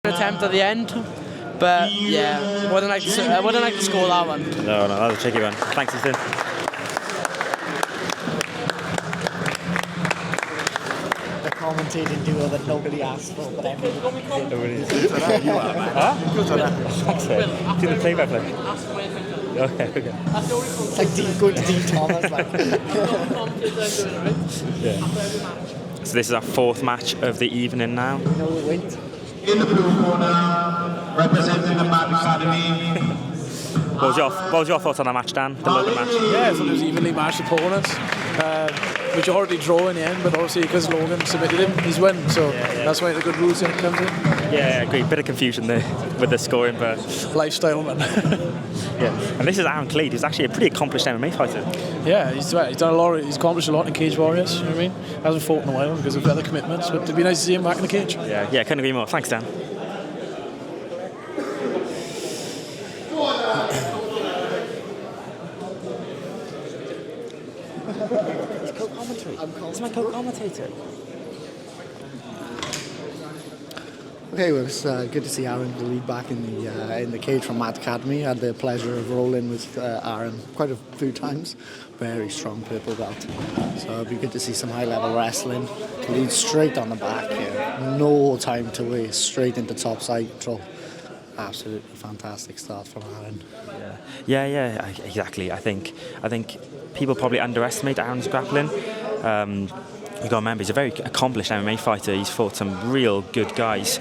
attempt at the end, but yeah, wouldn't like to score that one. No, that was a tricky one. Thanks, Ethan. The commentating duo that nobody asked for, but everybody did. You are, man. Huh? Good for that. Thanks, mate. Do the play-by-play. Okay. It's like going to Dean Thomas, like. Yeah. So this is our fourth match of the evening now. You know the weight. In the blue corner, representing the Mad Academy. What was your thoughts on the match, Dan? The Logan match? Yeah, I thought it was evenly matched opponents. Majority draw in the end, but obviously because Logan submitted him, he's won. So that's why the good rules in comes in. Yeah, I agree. Bit of confusion there with the scoring, but Lifestyle, man. yeah. And this is Aaron Khalid, who's actually a pretty accomplished MMA fighter. Yeah, he's done a lot. He's accomplished a lot in Cage Warriors. You know what I mean? Hasn't fought in a while because of other commitments, but it'd be nice to see him back in the cage. Yeah, couldn't agree more. Thanks, Dan. It's my co-commentator. Okay, well, it's good to see Aaron Khalid back in the cage from Mad Academy. I had the pleasure of rolling with Aaron quite a few times. Very strong purple belt. So it'd be good to see some high-level wrestling. Khalid straight on the back here. No time to waste. Straight into top side control. Absolutely fantastic start from Aaron. Yeah, exactly. I think people probably underestimate Aaron's grappling. You've got to remember, he's a very accomplished MMA fighter. He's fought some real good guys,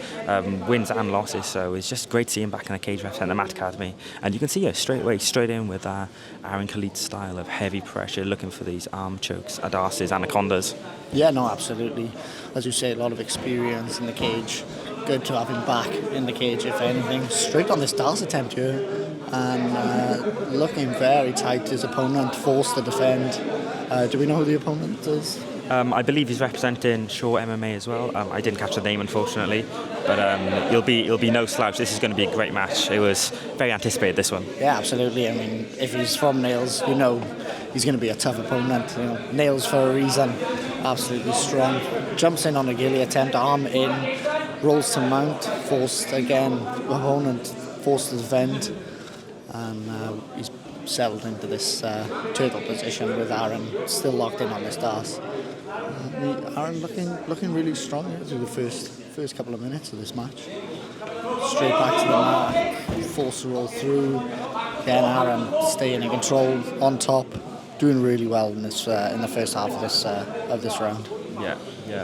wins and losses. So it's just great to see him back in the cage representing the Mad Academy. And you can see straight in with Aaron Khalid's style of heavy pressure, looking for these arm chokes, adasses, anacondas. Yeah, no, absolutely. As you say, a lot of experience in the cage. Good to have him back in the cage, if anything. Straight on this dance attempt here. And looking very tight. His opponent forced to defend. Do we know who the opponent is? I believe he's representing Shaw MMA as well. I didn't catch the name, unfortunately, but he'll be no slouch. This is going to be a great match. It was very anticipated, this one. Yeah, absolutely. I mean, if he's from Nails, you know he's going to be a tough opponent. You know, Nails for a reason. Absolutely strong. Jumps in on a ghillie attempt, arm in, rolls to mount, forced again. Opponent forced to defend, and he's settled into this turtle position with Aaron still locked in on the stars. Aaron looking really strong here through the first couple of minutes of this match. Straight back to the mark, force to roll through. Again, Aaron staying in control, on top, doing really well in this in the first half of this round. Yeah,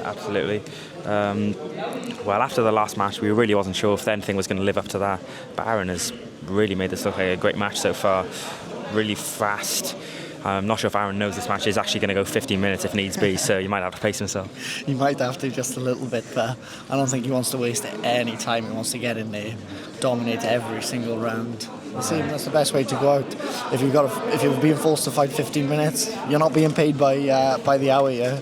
absolutely. Well, after the last match, we really wasn't sure if anything was going to live up to that. But Aaron has really made this look like a great match so far. Really fast. I'm not sure if Aaron knows this match is actually going to go 15 minutes if needs be, so you might have to pace himself. He might have to just a little bit, but I don't think he wants to waste any time. He wants to get in there, dominate every single round. That's the best way to go out. If you're being forced to fight 15 minutes, you're not being paid by the hour. Yeah,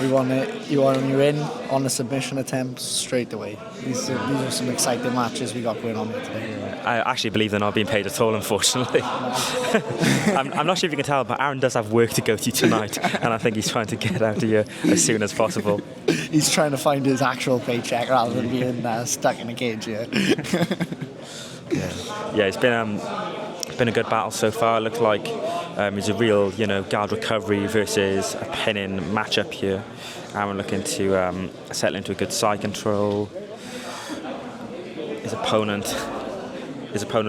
you want you in on a submission attempt straight away. These are some exciting matches we got going on here today. I actually believe they're not being paid at all, unfortunately. I'm not sure if you can tell, but Aaron does have work to go to tonight, and I think he's trying to get out of here as soon as possible. He's trying to find his actual paycheck rather than being stuck in a cage here. Yeah, it's been a good battle so far. It looks like it's a real, guard recovery versus a pinning matchup here. Aaron looking to settle into a good side control. His opponent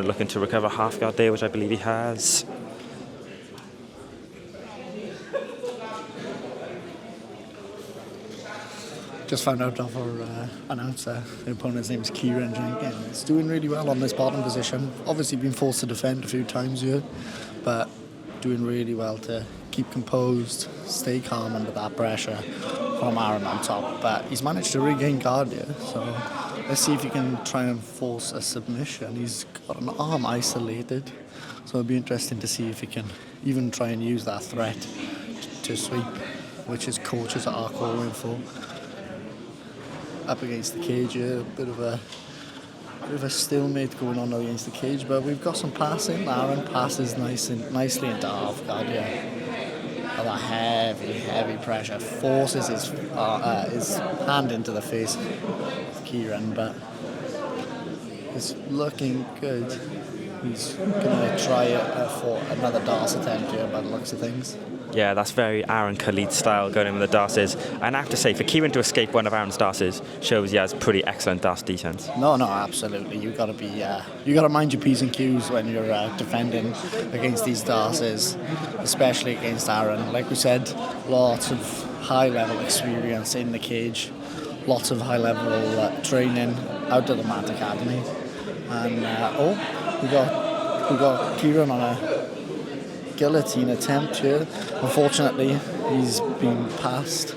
looking to recover half guard there, which I believe he has. Just found out off our announcer, the opponent's name is Kieran Jenkins. He's doing really well on this bottom position. Obviously been forced to defend a few times here, but doing really well to keep composed, stay calm under that pressure from Aaron on top. But he's managed to regain guard here, so let's see if he can try and force a submission. He's got an arm isolated, so it'll be interesting to see if he can even try and use that threat to sweep, which his coaches are calling for. Up against the cage here, a bit of a stalemate going on against the cage, but we've got some passing. Aaron passes nicely into half guard here. But that heavy pressure forces his hand into the face of Kieran, but It's looking good. He's going to try it for another dance attempt here by the looks of things. Yeah, that's very Aaron Khalid style, going in with the darces. And I have to say, for Kieran to escape one of Aaron's darces shows he has pretty excellent darce defense. No, absolutely. You got to be, you got to mind your P's and Q's when you're defending against these darces, especially against Aaron. Like we said, lots of high-level experience in the cage, lots of high-level training out of the Mat Academy, and we got Kieran on a guillotine attempt here. Unfortunately, he's been passed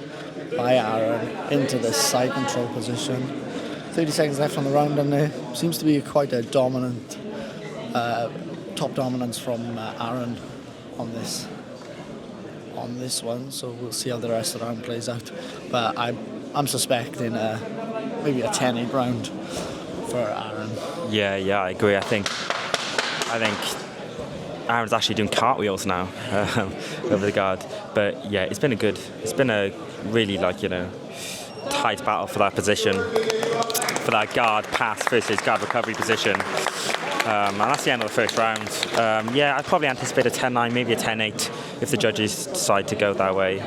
by Aaron into this side control position. 30 seconds left on the round, and there seems to be quite a dominant, top dominance from Aaron on this one. So we'll see how the rest of the round plays out. But I'm suspecting maybe a 10-8 round for Aaron. Yeah, I agree. I think Aaron's actually doing cartwheels now over the guard. But yeah, it's been a really tight battle for that position, for that guard pass versus guard recovery position. And that's the end of the first round. I'd probably anticipate a 10-9, maybe a 10-8 if the judges decide to go that way.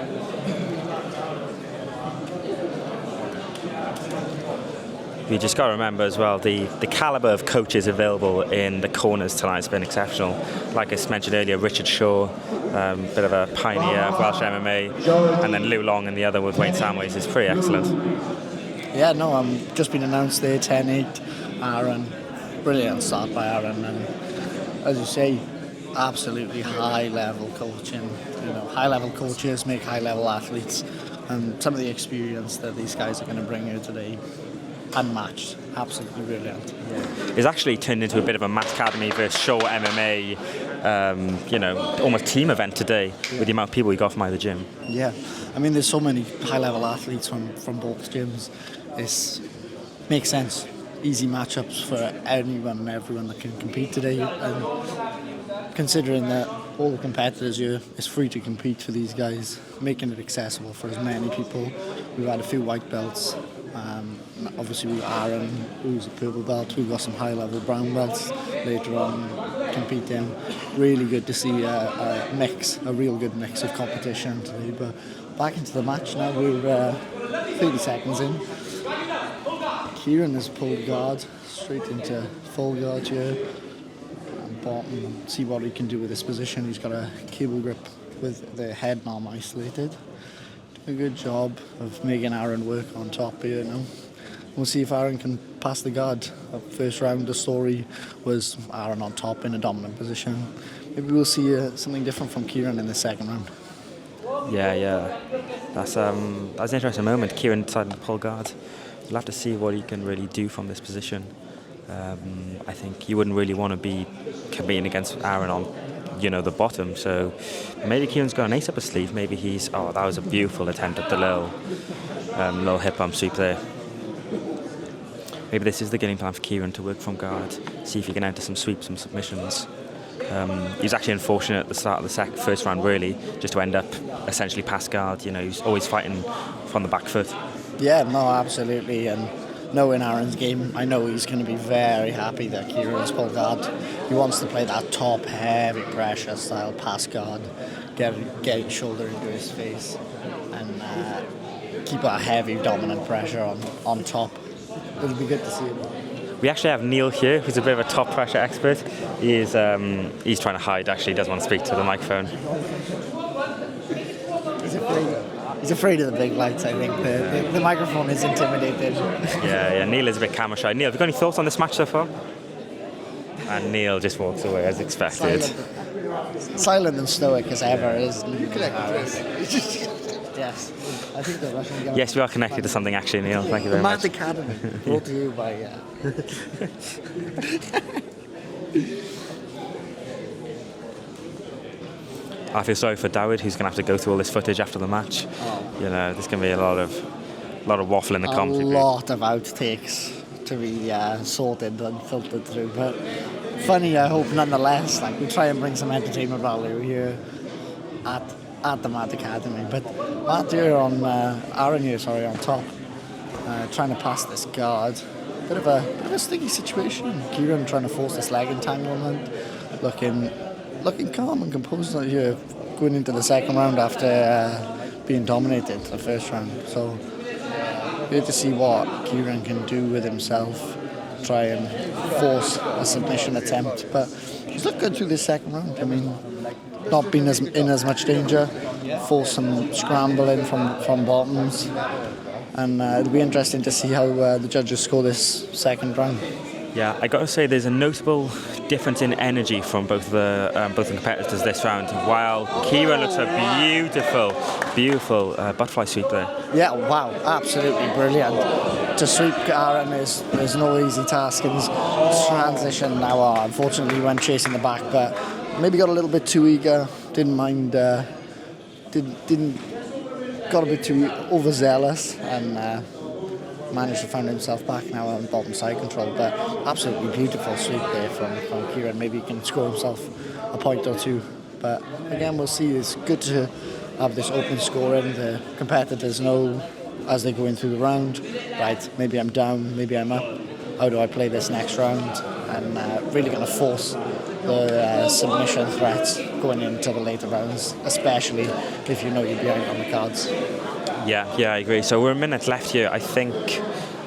You just got to remember as well, the calibre of coaches available in the corners tonight has been exceptional. Like I mentioned earlier, Richard Shaw, bit of a pioneer of Welsh MMA, and then Lou Long and the other with Wayne Samways is pretty excellent. Yeah, no, just been announced there, 10-8, Aaron. Brilliant start by Aaron, and as you say, absolutely high-level coaching. High-level coaches make high-level athletes, and some of the experience that these guys are going to bring here today, unmatched. Absolutely brilliant. It's actually turned into a bit of a Mat Academy versus Shaw MMA, almost team event today with the amount of people we got from either gym. Yeah, I mean, there's so many high-level athletes from both gyms. It makes sense. Easy matchups for anyone and everyone that can compete today. And considering that all the competitors here, it's free to compete for these guys, making it accessible for as many people. We've had a few white belts. Obviously we've Aaron, who's a purple belt. We've got some high-level brown belts later on competing. Really good to see a real good mix of competition today. But back into the match now. We're 30 seconds in. Kieran has pulled guard straight into full guard here. And bottom, see what he can do with this position. He's got a cable grip with the head arm isolated. A good job of making Aaron work on top here now. We'll see if Aaron can pass the guard. First round, the story was Aaron on top in a dominant position. Maybe we'll see something different from Kieran in the second round. Yeah. That's an interesting moment. Kieran decided to pull guard. We'll have to see what he can really do from this position. I think you wouldn't really want to be competing against Aaron on the bottom, so maybe Kieran's got an ace up his sleeve. Maybe that was a beautiful attempt at the little hip bump sweep there. Maybe this is the game plan for Kieran, to work from guard, see if he can enter some sweeps, some submissions. He was actually unfortunate at the start of the first round, really, just to end up essentially past guard. He's always fighting from the back foot. Yeah, no, absolutely, and knowing Aaron's game, I know he's going to be very happy that Kieran's pulled guard. He wants to play that top heavy pressure style pass guard, get his shoulder into his face, and keep that heavy dominant pressure on top. It'll be good to see him. We actually have Neil here, who's a bit of a top pressure expert. He's trying to hide. Actually, he doesn't want to speak to the microphone. He's afraid of the big lights, I think. The microphone is intimidated. Yeah, Neil is a bit camera shy. Neil, have you got any thoughts on this match so far? And Neil just walks away as expected. Silent and stoic as ever, isn't he? Yes. I think the Russian guy. Yes, we are connected to something actually, Neil. Thank you very much. The Mat Academy, brought to you by... I feel sorry for Dawid, who's going to have to go through all this footage after the match. There's going to be a lot of waffle in the commentary. A lot of outtakes to be sorted and filtered through, but funny, I hope nonetheless. We try and bring some entertainment value here at the Mat Academy. But Aaron here, on top, trying to pass this guard. bit of a sticky situation. Kieran trying to force this leg entanglement, looking calm and composed here, going into the second round after being dominated the first round. So good to see what Kieran can do with himself, try and force a submission attempt. But he's looked good through this second round. I mean, not been in as much danger, forced some scrambling from bottoms. And it'll be interesting to see how the judges score this second round. Yeah, I got to say there's a notable difference in energy from both the competitors this round. While Kieran looks a beautiful butterfly sweep there. Yeah, wow, absolutely brilliant. To sweep Aaron is no easy task, and his transition now, unfortunately, went chasing the back, but maybe got a little bit too eager. Didn't mind. Got a bit too overzealous and managed to find himself back now on bottom side control. But absolutely beautiful sweep there from Kieran. Maybe he can score himself a point or two. But again, we'll see. It's good to have this open scoring. The competitors know as they go in through the round, right, maybe I'm down, maybe I'm up. How do I play this next round? And really going to force the submission threats going into the later rounds, especially if you know you're behind on the cards. Yeah, I agree. So we're a minute left here. I think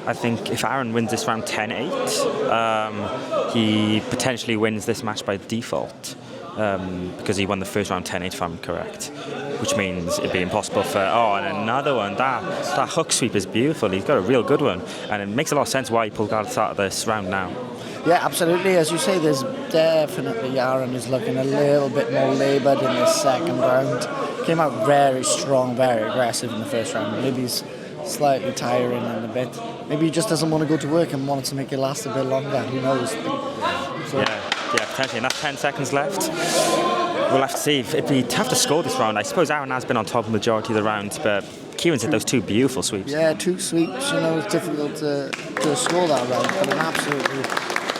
if Aaron wins this round 10-8, he potentially wins this match by default because he won the first round 10-8, if I'm correct. Which means it'd be impossible for... Oh, and another one. That hook sweep is beautiful. He's got a real good one. And it makes a lot of sense why he pulled guard at the start of this round now. Yeah, absolutely. As you say, there's definitely Aaron is looking a little bit more laboured in this second round. Came out very strong, very aggressive in the first round. Maybe he's slightly tiring in a bit. Maybe he just doesn't want to go to work and wants to make it last a bit longer. Who knows? So. Yeah, potentially. And that's 10 seconds left. We'll have to see. It'd be tough to score this round. I suppose Aaron has been on top of the majority of the rounds, but Kieran's hit those two beautiful sweeps. Yeah, two sweeps. It's difficult to score that round, but an absolutely...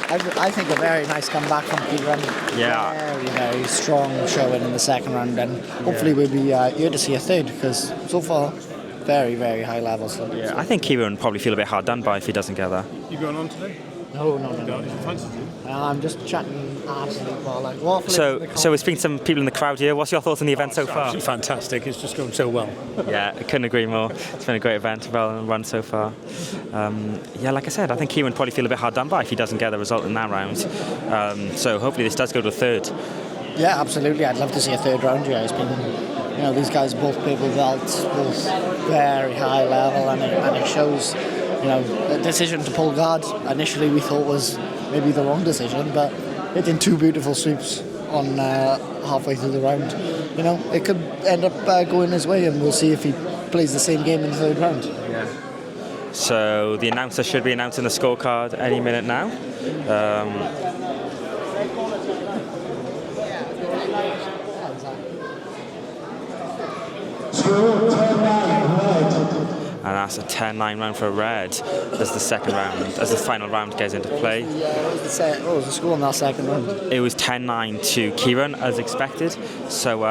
I think a very nice comeback from Kieran. Yeah. Very, very strong showing in the second round, and hopefully we'll be here to see a third, because so far, very, very high levels. Yeah, I think Kieran would probably feel a bit hard done by if he doesn't get there. You going on today? No. Fancy to? I'm just chatting absolute while like waffling. So we're speaking to some people in the crowd here. What's your thoughts on the event so far? Absolutely fantastic. It's just going so well. Yeah, I couldn't agree more. It's been a great event, well run so far. Like I said, I think Kieran would probably feel a bit hard done by if he doesn't get the result in that round. So hopefully this does go to a third. Yeah, absolutely. I'd love to see a third round here. It's been, these guys both play with belts, both very high level, and it shows. The decision to pull guard initially we thought was maybe the wrong decision, but hitting two beautiful sweeps on halfway through the round, it could end up going his way, and we'll see if he plays the same game in the third round. Yeah. So the announcer should be announcing the scorecard any minute now. And that's a 10-9 round for red as the second round, as the final round gets into play. What was the score in that second round? It was 10-9 to Kieran, as expected. So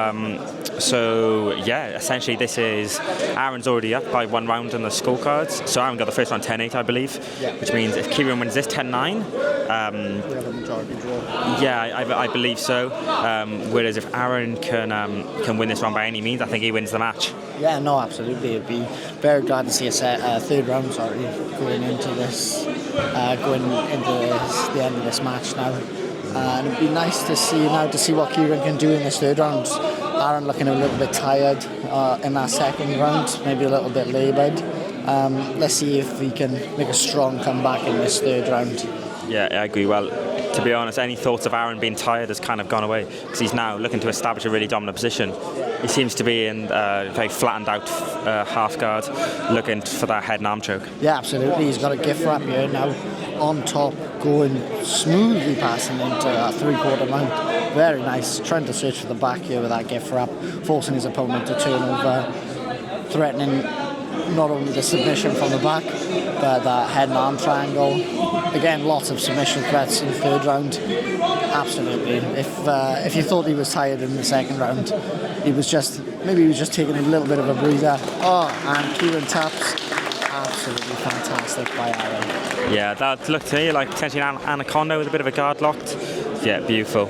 essentially this is Aaron's already up by one round on the scorecards. So Aaron got the first round 10-8, I believe, which means if Kieran wins this 10-9, I believe so. Whereas if Aaron can win this round by any means, I think he wins the match. Yeah, no, absolutely. It'd be very glad to see a third round, going into the end of this match now. And it'd be nice to see what Kieran can do in this third round. Aaron looking a little bit tired in that second round, maybe a little bit laboured. Let's see if we can make a strong comeback in this third round. Yeah, I agree. Well, to be honest, any thoughts of Aaron being tired has kind of gone away, because he's now looking to establish a really dominant position. He seems to be in very flattened out half guard, looking for that head and arm choke. Yeah, absolutely. He's got a gift wrap here now on top, going smoothly passing into a three-quarter mount. Very nice. Trying to search for the back here with that gift wrap, forcing his opponent to turn over, threatening not only the submission from the back, but that head and arm triangle. Again, lots of submission threats in the third round. Absolutely. If you thought he was tired in the second round, he was just taking a little bit of a breather. Oh, and Kieran taps, absolutely fantastic by Aaron. Yeah, that looked to me like potentially an anaconda with a bit of a guard locked. Yeah, beautiful.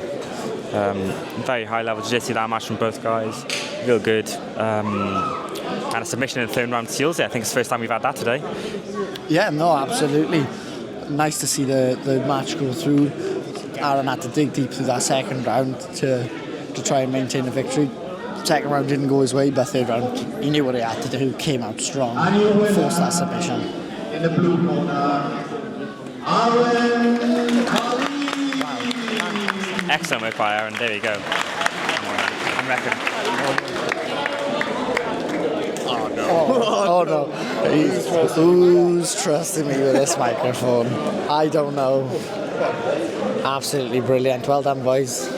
Very high level jiu-jitsu that match from both guys. Real good. And a submission in the third round seals it. I think it's the first time we've had that today. Yeah, no, absolutely. Nice to see the match go through. Aaron had to dig deep through that second round to try and maintain the victory. Second round didn't go his way, but third round he knew what he had to do, came out strong, forced that submission. In the blue corner, Aaron Khalid. Excellent work by Aaron. There we go. On record. Oh no. Who's trusting me with this microphone? I don't know. Absolutely brilliant. Well done, boys.